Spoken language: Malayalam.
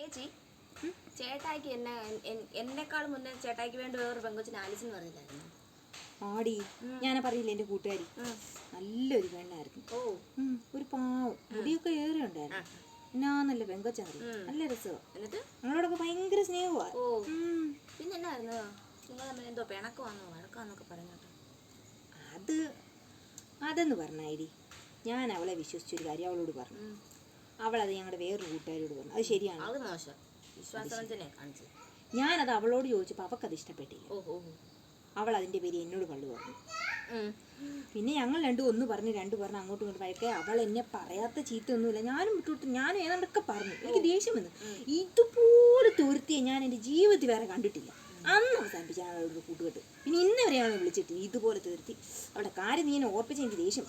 ചേച്ചി ചേട്ടായിക്ക് എന്നെക്കാളും മുന്നേ ചേട്ടായിക്ക് വേണ്ടി വേറൊരു പെങ്കൊച്ചിന് ആലിസ് എന്ന് പറഞ്ഞില്ലായിരുന്നു? ആടി ഞാനാ പറയില്ല, എൻ്റെ കൂട്ടുകാരി നല്ലൊരു പെണ്ണായിരുന്നു. ഒരു പാവം, മുടിയൊക്കെ ഏറെ ഉണ്ടായിരുന്നു. എന്നാ നല്ല പെങ്കൊച്ചായിരുന്നു, നല്ല രസമാണ്. എന്നിട്ട് ഞങ്ങളോടൊക്കെ ഭയങ്കര സ്നേഹമാണ്. പിന്നെ എന്നായിരുന്നു നിങ്ങൾ തമ്മിൽ എന്തോ പിണക്കമാണോ വഴക്കാന്നൊക്കെ പറഞ്ഞോട്ടെ? അതെന്ന് പറഞ്ഞായി ഞാൻ അവളെ വിശ്വസിച്ചൊരു കാര്യം അവളോട് പറഞ്ഞു. അവളത് ഞങ്ങളുടെ വേറൊരു കൂട്ടുകാരോട് പറഞ്ഞു. അത് ശരിയാണ്, അത് മോശം വിശ്വാസവഞ്ചനെ കാണിച്ചു. ഞാനത് അവളോട് ചോദിച്ചപ്പോൾ അവൾക്കത് ഇഷ്ടപ്പെട്ടില്ല. അവൾ അതിൻ്റെ പേര് എന്നോട് കള്ളു പറഞ്ഞു. പിന്നെ ഞങ്ങൾ രണ്ട് പറഞ്ഞ് അങ്ങോട്ടും ഇങ്ങോട്ടും വഴക്കെ. അവൾ എന്നെ പറയാത്ത ചീത്തയൊന്നുമില്ല, ഞാനും വിട്ടുകൊടുത്തു. ഞാനും ഏതാണ്ടൊക്കെ പറഞ്ഞു. എനിക്ക് ദേഷ്യം വന്നു. ഇതുപോലെ തുരുത്തിയെ ഞാൻ എൻ്റെ ജീവിതത്തിൽ വേറെ കണ്ടിട്ടില്ല. അന്ന് അവസാനിപ്പിച്ച അവളോട് കൂട്ടുകെട്ട്. പിന്നെ ഇന്ന് വരെ അവളെ വിളിച്ചിട്ട് ഇതുപോലെ തീർത്തി. അവളുടെ കാര്യം നീ എന്നെ ഓർപ്പിച്ച എനിക്ക് ദേഷ്യം.